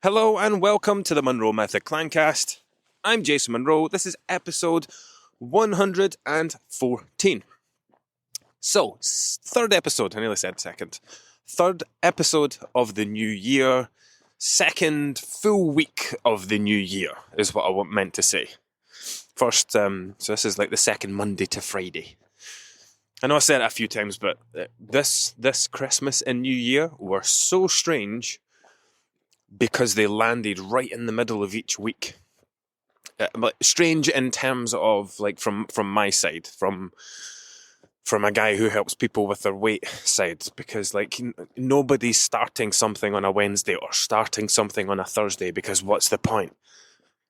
Hello and welcome to the Monroe Method Clancast. I'm Jason Monroe. This is episode 114. So, third episode, I nearly said second. Third episode of the new year. Second full week of the new year is what I meant to say. First, so this is like the second Monday to Friday. I know I said it a few times, but this Christmas and New Year were so strange because they landed right in the middle of each week. Strange in terms of, like, from my side, from a guy who helps people with their weight side, because like nobody's starting something on a Wednesday or starting something on a Thursday, because what's the point?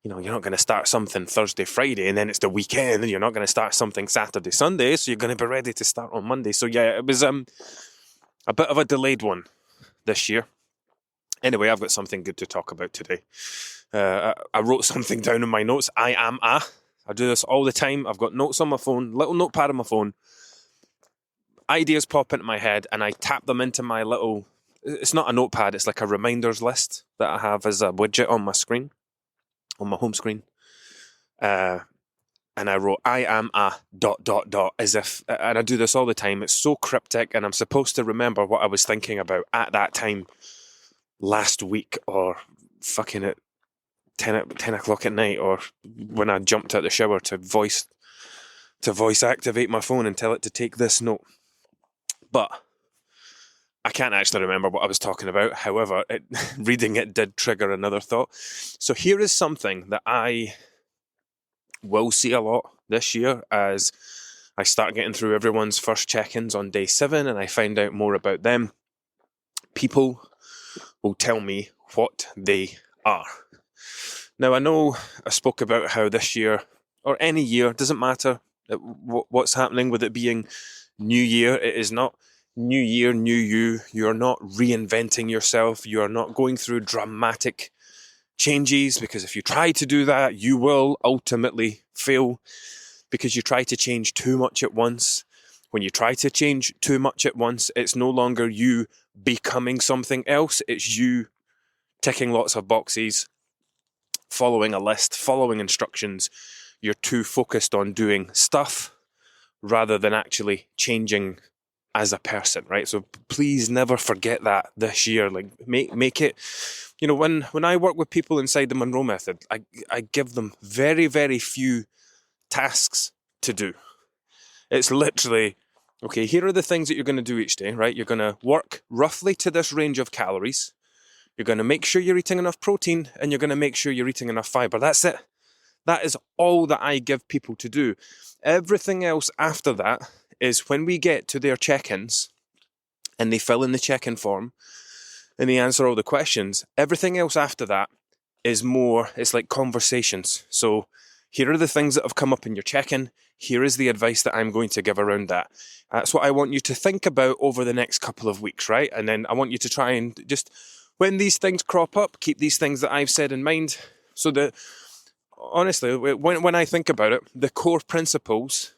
You know, you're not going to start something Thursday, Friday, and then it's the weekend, and you're not going to start something Saturday, Sunday, so you're going to be ready to start on Monday. So yeah, it was a bit of a delayed one this year. Anyway, I've got something good to talk about today. I wrote something down in my notes. I do this all the time. I've got notes on my phone, little notepad on my phone. Ideas pop into my head and I tap them into my little... It's not a notepad, it's like a reminders list that I have as a widget on my screen, on my home screen. And I wrote, I am a ... as if... And I do this all the time. It's so cryptic and I'm supposed to remember what I was thinking about at that time last week, or fucking at 10 o'clock at night, or when I jumped out the shower to voice activate my phone and tell it to take this note. But I can't actually remember what I was talking about. However, reading it did trigger another thought. So here is something that I will see a lot this year as I start getting through everyone's first check-ins on day 7 and I find out more about them. People will tell me what they are. Now, I know I spoke about how this year, or any year, doesn't matter what's happening with it being New Year. It is not New Year, New You. You're not reinventing yourself. You are not going through dramatic changes, because if you try to do that, you will ultimately fail, because you try to change too much at once. When you try to change too much at once, it's no longer you becoming something else. It's you ticking lots of boxes, following a list, following instructions. You're too focused on doing stuff rather than actually changing as a person, right? So please never forget that this year. Like, make it, you know, when I work with people inside the Monroe Method, I give them very, very few tasks to do. It's literally, okay, here are the things that you're going to do each day, right? You're going to work roughly to this range of calories. You're going to make sure you're eating enough protein, and you're going to make sure you're eating enough fiber. That's it. That is all that I give people to do. Everything else after that is when we get to their check-ins and they fill in the check-in form and they answer all the questions. Everything else after that is more, it's like conversations. So here are the things that have come up in your check-in. Here is the advice that I'm going to give around that. That's what I want you to think about over the next couple of weeks, right? And then I want you to try and just, when these things crop up, keep these things that I've said in mind. So that, honestly, when I think about it, the core principles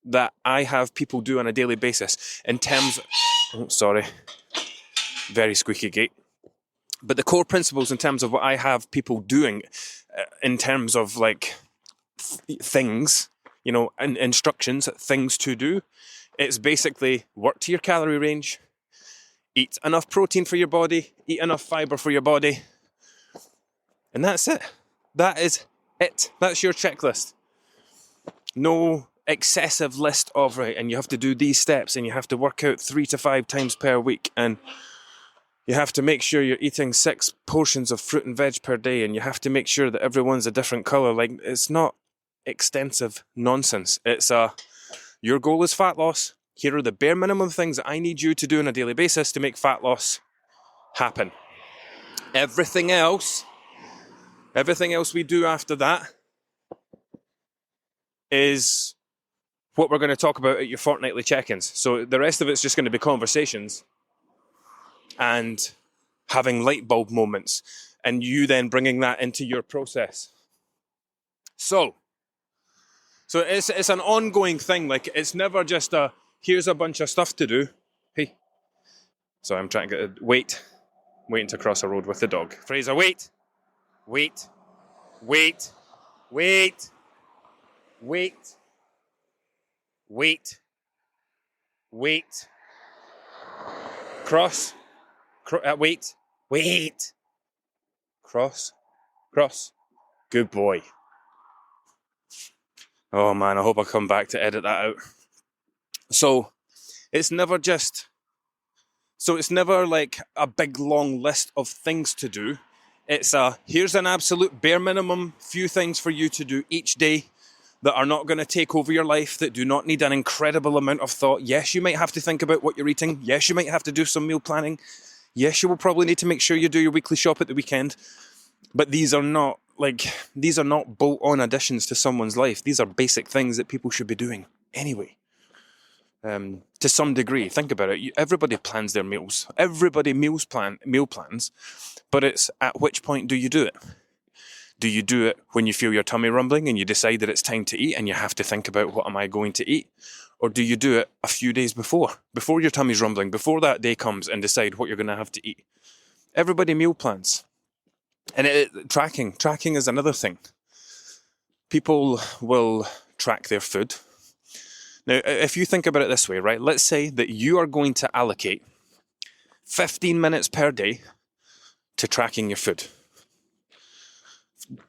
that I have people do on a daily basis in terms... Oh, sorry. Very squeaky gate. But the core principles in terms of what I have people doing in terms of, like, things, you know, instructions, things to do, it's basically work to your calorie range, eat enough protein for your body, eat enough fiber for your body, and that's it. That is it. That's your checklist. No excessive list of, right, and you have to do these steps, and you have to work out 3 to 5 times per week, and you have to make sure you're eating 6 portions of fruit and veg per day, and you have to make sure that everyone's a different colour. Like, it's not extensive nonsense. It's your goal is fat loss. Here are the bare minimum things that I need you to do on a daily basis to make fat loss happen. Everything else we do after that is what we're going to talk about at your fortnightly check-ins. So the rest of it's just going to be conversations and having light bulb moments, and you then bringing that into your process. So it's an ongoing thing. Like, it's never just here's a bunch of stuff to do. Hey, so I'm trying to waiting to cross a road with the dog. Fraser, wait. Wait, wait, wait, wait, wait, wait. Cross, wait, wait. Cross, cross. Good boy. Oh man, I hope I come back to edit that out. So, it's never like a big long list of things to do. It's here's an absolute bare minimum few things for you to do each day that are not going to take over your life, that do not need an incredible amount of thought. Yes, you might have to think about what you're eating. Yes, you might have to do some meal planning. Yes, you will probably need to make sure you do your weekly shop at the weekend. But these are not bolt-on additions to someone's life. These are basic things that people should be doing anyway. To some degree, think about it. Everybody plans their meals. Everybody meal plans, but it's at which point do you do it? Do you do it when you feel your tummy rumbling and you decide that it's time to eat and you have to think about what am I going to eat? Or do you do it a few days before your tummy's rumbling, before that day comes, and decide what you're going to have to eat? Everybody meal plans. And tracking is another thing. People will track their food. Now, if you think about it this way, right? Let's say that you are going to allocate 15 minutes per day to tracking your food.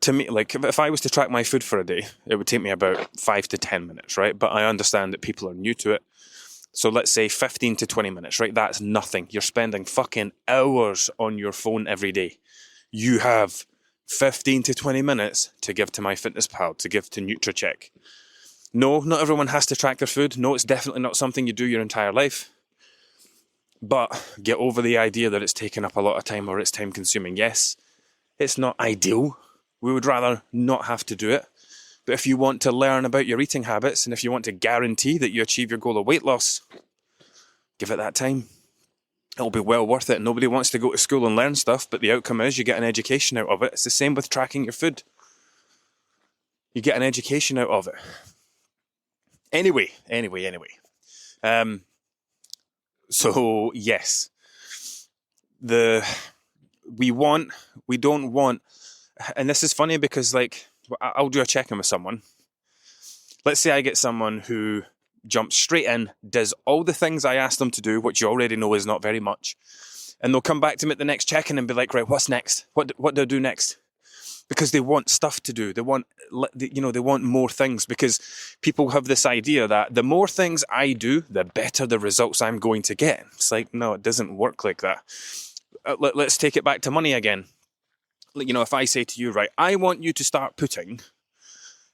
To me, like, if I was to track my food for a day, it would take me about 5 to 10 minutes, right? But I understand that people are new to it. So let's say 15 to 20 minutes, right? That's nothing. You're spending fucking hours on your phone every day. You have 15 to 20 minutes to give to MyFitnessPal, to give to NutriCheck. No, not everyone has to track their food. No, it's definitely not something you do your entire life. But get over the idea that it's taking up a lot of time or it's time consuming. Yes, it's not ideal. We would rather not have to do it. But if you want to learn about your eating habits and if you want to guarantee that you achieve your goal of weight loss, give it that time. It'll be well worth it. Nobody wants to go to school and learn stuff, but the outcome is you get an education out of it. It's the same with tracking your food. You get an education out of it. Anyway. So yes, we don't want, and this is funny because like I'll do a check-in with someone. Let's say I get someone who jumps straight in, does all the things I asked them to do, which you already know is not very much, and they'll come back to me at the next check-in and be like, right, what's next? What do I do next? Because they want stuff to do. They want more things, because people have this idea that the more things I do, the better the results I'm going to get. It's like, no, it doesn't work like that. Let's take it back to money again. If I say to you, right, I want you to start putting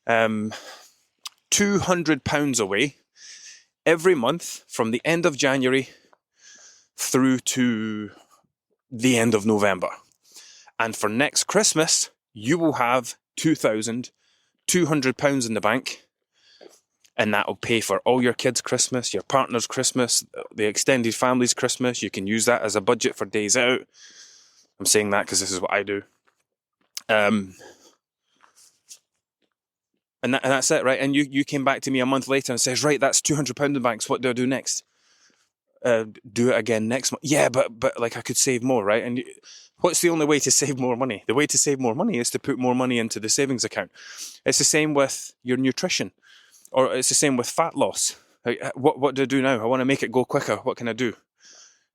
£200 away every month from the end of January through to the end of November. And for next Christmas, you will have £2,200 in the bank, and that will pay for all your kids' Christmas, your partner's Christmas, the extended family's Christmas. You can use that as a budget for days out. I'm saying that because this is what I do. And that's it, right? And you came back to me a month later and says, right, that's £200 in the bank. So what do I do next? Do it again next month. Yeah, but like I could save more, right? And what's the only way to save more money? The way to save more money is to put more money into the savings account. It's the same with your nutrition, or it's the same with fat loss. Like, what do I do now? I want to make it go quicker. What can I do?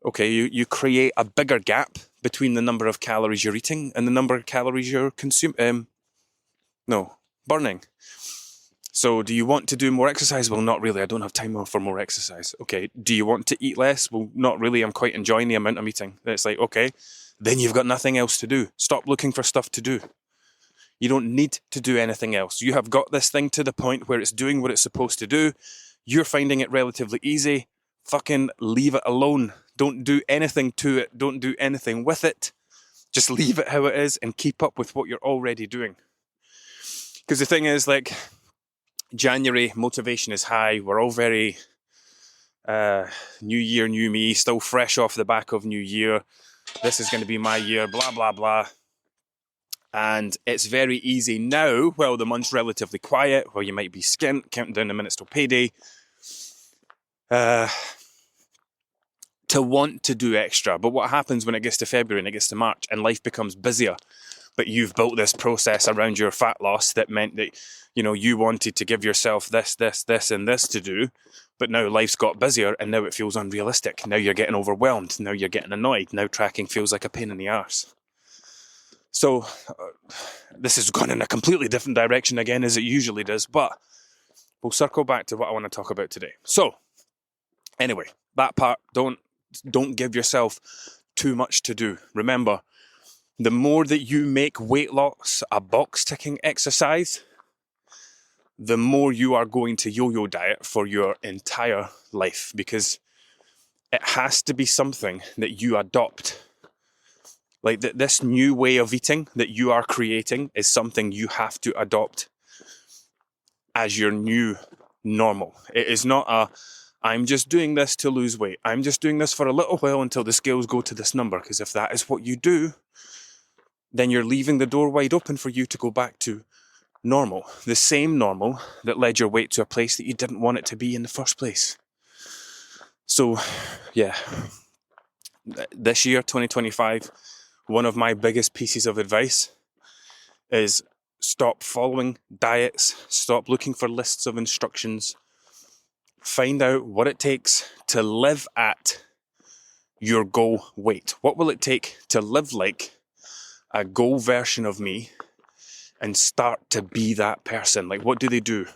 Okay, you create a bigger gap between the number of calories you're eating and the number of calories you're burning. So do you want to do more exercise? Well, not really. I don't have time for more exercise. Okay. Do you want to eat less? Well, not really. I'm quite enjoying the amount I'm eating. And it's like, okay, then you've got nothing else to do. Stop looking for stuff to do. You don't need to do anything else. You have got this thing to the point where it's doing what it's supposed to do. You're finding it relatively easy. Fucking leave it alone. Don't do anything to it. Don't do anything with it. Just leave it how it is and keep up with what you're already doing. Because the thing is, like, January, motivation is high. We're all very new year, new me, still fresh off the back of New Year. This is going to be my year, blah, blah, blah. And it's very easy now, while the month's relatively quiet, while you might be skint, counting down the minutes till payday, to want to do extra. But what happens when it gets to February and it gets to March and life becomes busier? but you've built this process around your fat loss that meant that, you wanted to give yourself this, and this to do, but now life's got busier and now it feels unrealistic. Now you're getting overwhelmed. Now you're getting annoyed. Now tracking feels like a pain in the arse. So this has gone in a completely different direction again, as it usually does, but we'll circle back to what I want to talk about today. So anyway, that part, don't give yourself too much to do. Remember, the more that you make weight loss a box ticking exercise, the more you are going to yo-yo diet for your entire life, because it has to be something that you adopt. Like this new way of eating that you are creating is something you have to adopt as your new normal. It is not I'm just doing this to lose weight. I'm just doing this for a little while until the scales go to this number, because if that is what you do, then you're leaving the door wide open for you to go back to normal. The same normal that led your weight to a place that you didn't want it to be in the first place. So, yeah. This year, 2025, one of my biggest pieces of advice is stop following diets, stop looking for lists of instructions, find out what it takes to live at your goal weight. What will it take to live like a goal version of me and start to be that person? Like, what do they do?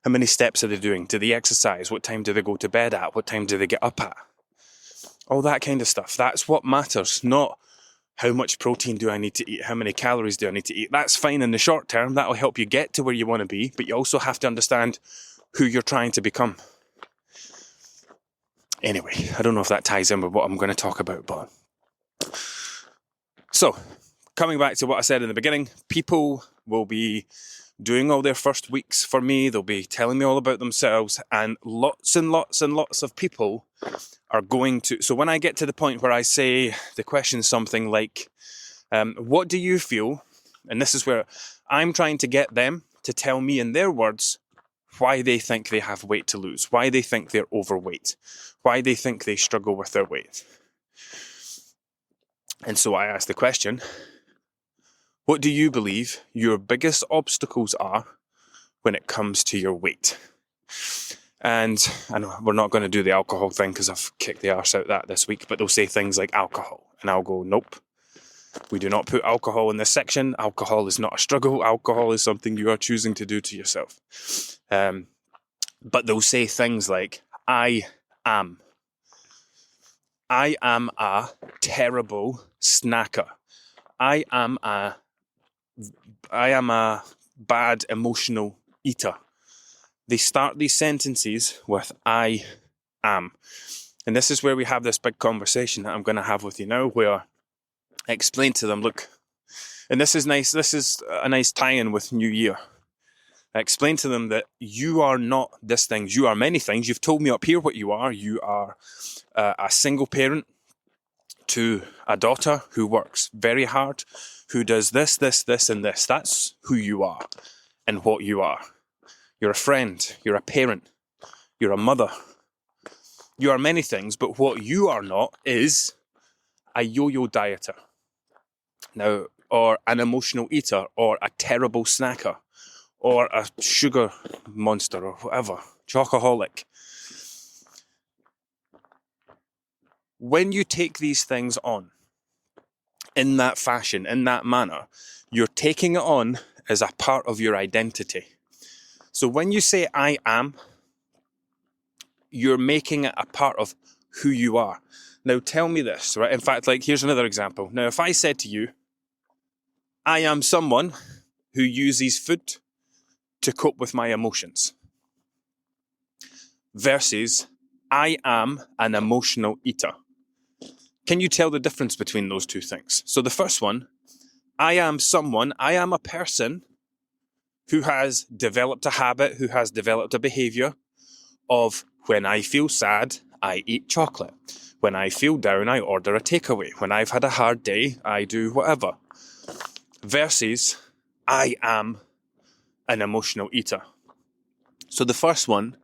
How many steps are they doing? Do they exercise? What time do they go to bed at? What time do they get up at? All that kind of stuff. That's what matters, not how much protein do I need to eat? How many calories do I need to eat? That's fine in the short term. That'll help you get to where you want to be, but you also have to understand who you're trying to become. Anyway, I don't know if that ties in with what I'm going to talk about, but... So, coming back to what I said in the beginning, people will be doing all their first weeks for me. They'll be telling me all about themselves, and lots of people are going to... So when I get to the point where I say the question something like, what do you feel? And this is where I'm trying to get them to tell me in their words why they think they have weight to lose, why they think they're overweight, why they think they struggle with their weight. And so I ask the question, what do you believe your biggest obstacles are when it comes to your weight? And I know we're not going to do the alcohol thing because I've kicked the arse out that this week, but they'll say things like alcohol. And I'll go, nope, we do not put alcohol in this section. Alcohol is not a struggle. Alcohol is something you are choosing to do to yourself. But they'll say things like, I am a terrible snacker. I am a bad emotional eater. They start these sentences with I am. And this is where we have this big conversation that I'm going to have with you now, where I explain to them, look, and this is nice, this is a nice tie-in with New Year. I explain to them that you are not this thing, you are many things. You've told me up here what you are. You are a single parent to a daughter who works very hard, who does this, and this. That's who you are and what you are. You're a friend, you're a parent, you're a mother. You are many things, but what you are not is a yo-yo dieter. Now, or an emotional eater, or a terrible snacker, or a sugar monster, or whatever, chocoholic. When you take these things on in that fashion, in that manner, you're taking it on as a part of your identity. So when you say I am, you're making it a part of who you are. Now tell me this, right? In fact, here's another example. Now, if I said to you, I am someone who uses food to cope with my emotions, versus I am an emotional eater. Can you tell the difference between those two things? So the first one, I am a person who has developed a habit, who has developed a behavior of when I feel sad, I eat chocolate. When I feel down, I order a takeaway. When I've had a hard day, I do whatever. Versus, I am an emotional eater. So the first one,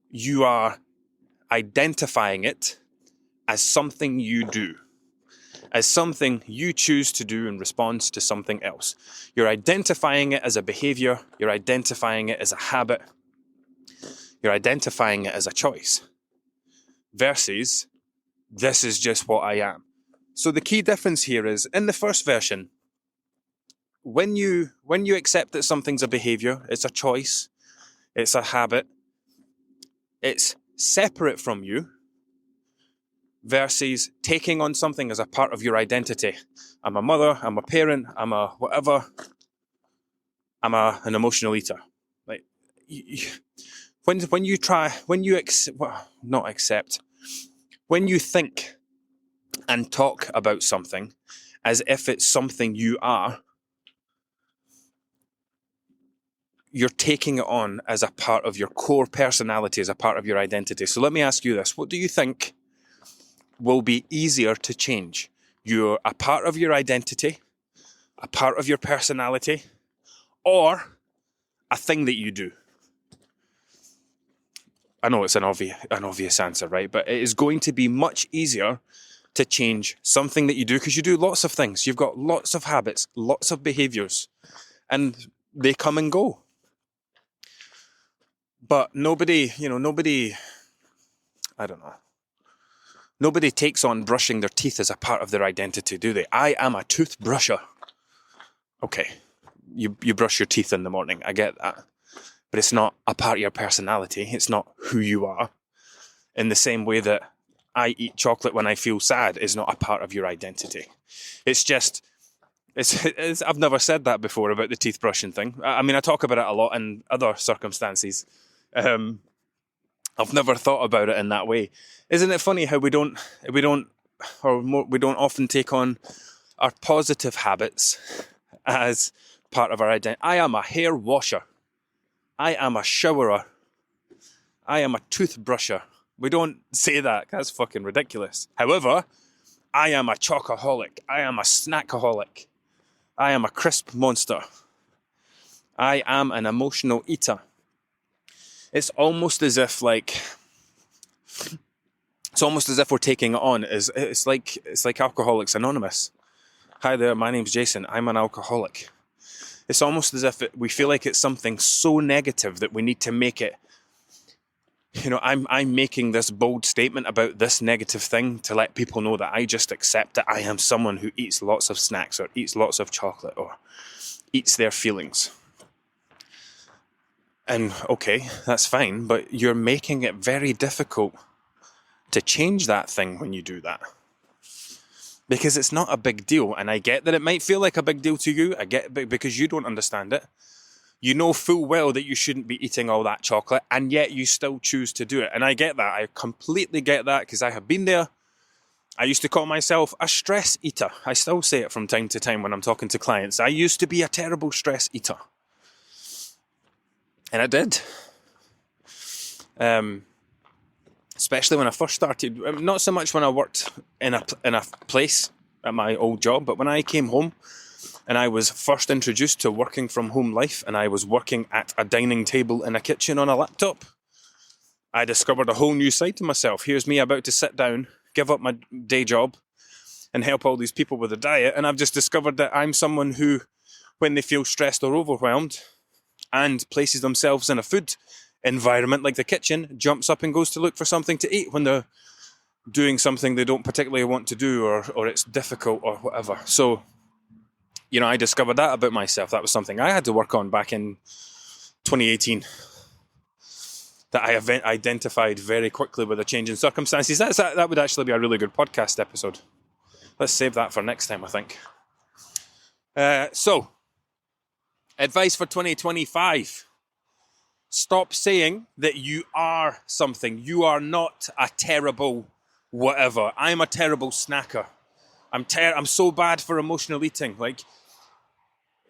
you are identifying it as something you do. as something you choose to do in response to something else. You're identifying it as a behavior, you're identifying it as a habit, you're identifying it as a choice, versus this is just what I am. So the key difference here is, in the first version, when you accept that something's a behavior, it's a choice, it's a habit, it's separate from you, versus taking on something as a part of your identity. I'm a mother, I'm a parent, I'm a whatever, I'm an emotional eater. Like, when you think and talk about something as if it's something you are, you're taking it on as a part of your core personality, as a part of your identity. So let me ask you this. What do you think will be easier to change? You're a part of your identity, a part of your personality, or a thing that you do? I know it's an obvious answer, right? But it is going to be much easier to change something that you do, because you do lots of things. You've got lots of habits, lots of behaviors, and they come and go. But nobody takes on brushing their teeth as a part of their identity, do they? I am a toothbrusher. Okay, you brush your teeth in the morning, I get that. But it's not a part of your personality. It's not who you are. In the same way that I eat chocolate when I feel sad is not a part of your identity. It's I've never said that before about the teeth brushing thing. I mean, I talk about it a lot in other circumstances. I've never thought about it in that way. Isn't it funny how we don't often take on our positive habits as part of our identity? I am a hair washer. I am a showerer. I am a toothbrusher. We don't say that. That's fucking ridiculous. However, I am a chocoholic. I am a snackaholic. I am a crisp monster. I am an emotional eater. It's almost as if we're taking it on. It's like Alcoholics Anonymous. Hi there, my name's Jason. I'm an alcoholic. It's almost as if we feel like it's something so negative that we need to make it. I'm making this bold statement about this negative thing to let people know that I just accept that I am someone who eats lots of snacks or eats lots of chocolate or eats their feelings. And okay, that's fine, but you're making it very difficult to change that thing when you do that. Because it's not a big deal, and I get that it might feel like a big deal to you. I get it because you don't understand it. You know full well that you shouldn't be eating all that chocolate, and yet you still choose to do it. And I get that. I completely get that, because I have been there. I used to call myself a stress eater. I still say it from time to time when I'm talking to clients. I used to be a terrible stress eater. And I did. Especially when I first started. Not so much when I worked in a place at my old job, but when I came home and I was first introduced to working from home life, and I was working at a dining table in a kitchen on a laptop, I discovered a whole new side to myself. Here's me about to sit down, give up my day job, and help all these people with a diet, and I've just discovered that I'm someone who, when they feel stressed or overwhelmed and places themselves in a food environment like the kitchen, jumps up and goes to look for something to eat when they're doing something they don't particularly want to do, or it's difficult or whatever. So, I discovered that about myself. That was something I had to work on back in 2018. That I identified very quickly with a change in circumstances. That would actually be a really good podcast episode. Let's save that for next time, I think. So, advice for 2025. Stop saying that you are something. You are not a terrible whatever. I'm a terrible snacker. I'm so bad for emotional eating.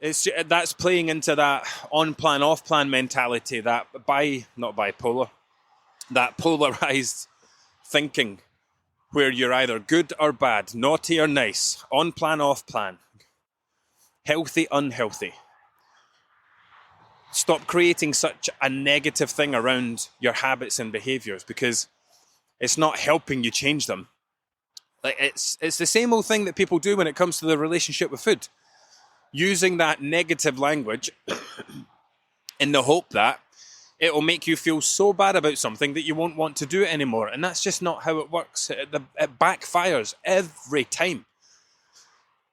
That's playing into that on-plan, off-plan mentality, that that polarized thinking, where you're either good or bad, naughty or nice, on-plan, off-plan, healthy, unhealthy. Stop creating such a negative thing around your habits and behaviors, because it's not helping you change them. Like it's the same old thing that people do when it comes to the relationship with food. Using that negative language in the hope that it will make you feel so bad about something that you won't want to do it anymore. And that's just not how it works. It backfires every time.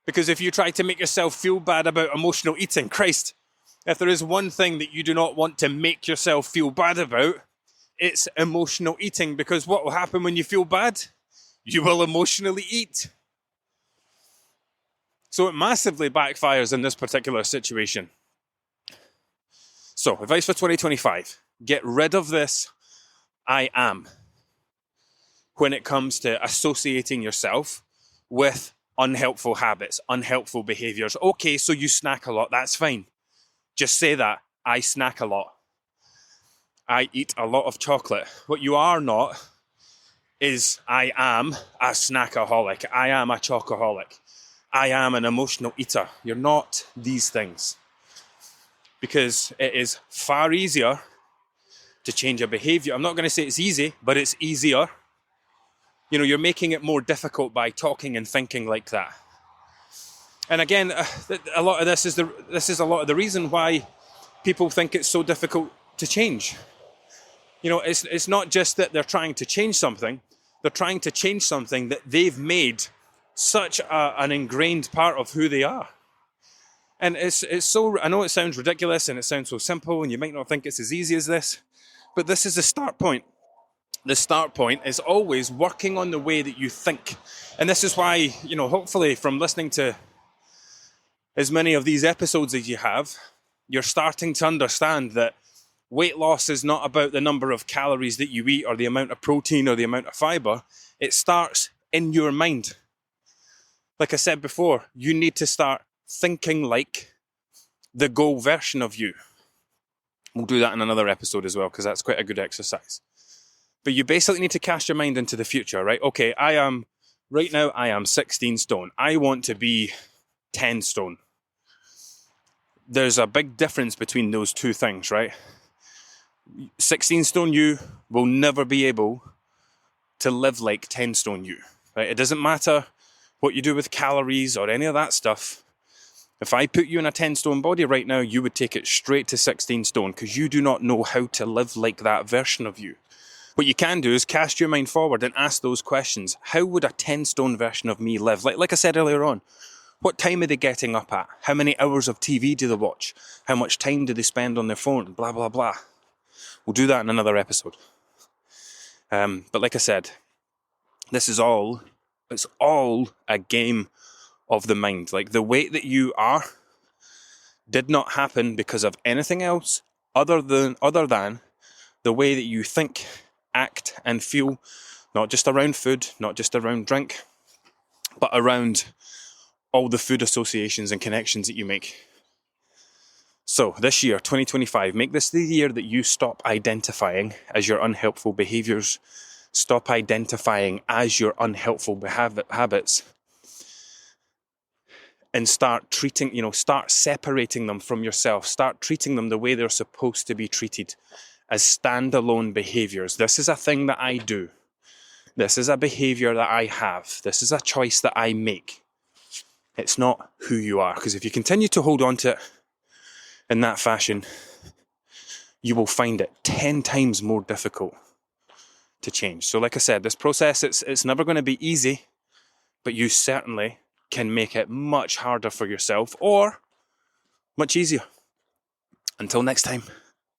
Because if you try to make yourself feel bad about emotional eating, Christ, if there is one thing that you do not want to make yourself feel bad about, it's emotional eating. Because what will happen when you feel bad? You will emotionally eat. So it massively backfires in this particular situation. So, advice for 2025. Get rid of this I am when it comes to associating yourself with unhelpful habits, unhelpful behaviors. Okay, so you snack a lot, that's fine. Just say that. I snack a lot. I eat a lot of chocolate. What you are not is I am a snackaholic. I am a chocoholic. I am an emotional eater. You're not these things. Because it is far easier to change a behavior. I'm not going to say it's easy, but it's easier. You know, you're making it more difficult by talking and thinking like that. And again, a lot of this is a lot of the reason why people think it's so difficult to change. You know, it's not just that they're trying to change something. They're trying to change something that they've made such an ingrained part of who they are. And it's so, I know it sounds ridiculous and it sounds so simple and you might not think it's as easy as this, but this is the start point. The start point is always working on the way that you think. And this is why, you know, hopefully from listening to as many of these episodes as you have, you're starting to understand that weight loss is not about the number of calories that you eat or the amount of protein or the amount of fiber. It starts in your mind. Like I said before, you need to start thinking like the goal version of you. We'll do that in another episode as well, because that's quite a good exercise. But you basically need to cast your mind into the future, right? Okay, right now I am 16 stone. I want to be 10 stone. There's a big difference between those two things, right? 16 stone you will never be able to live like 10 stone you, right? It doesn't matter what you do with calories or any of that stuff. If I put you in a 10 stone body right now, you would take it straight to 16 stone because you do not know how to live like that version of you. What you can do is cast your mind forward and ask those questions. How would a 10 stone version of me live? Like I said earlier on, what time are they getting up at? How many hours of TV do they watch? How much time do they spend on their phone? Blah, blah, blah. We'll do that in another episode. But like I said, it's all a game of the mind. Like the weight that you are did not happen because of anything else other than the way that you think, act and feel, not just around food, not just around drink, but around all the food associations and connections that you make. So this year, 2025, make this the year that you stop identifying as your unhelpful behaviors, stop identifying as your unhelpful habits, and start separating them from yourself. Start treating them the way they're supposed to be treated, as standalone behaviors. This is a thing that I do. This is a behavior that I have. This is a choice that I make. It's not who you are. Because if you continue to hold on to it in that fashion, you will find it 10 times more difficult to change. So like I said, this process, it's never going to be easy, but you certainly can make it much harder for yourself or much easier. Until next time.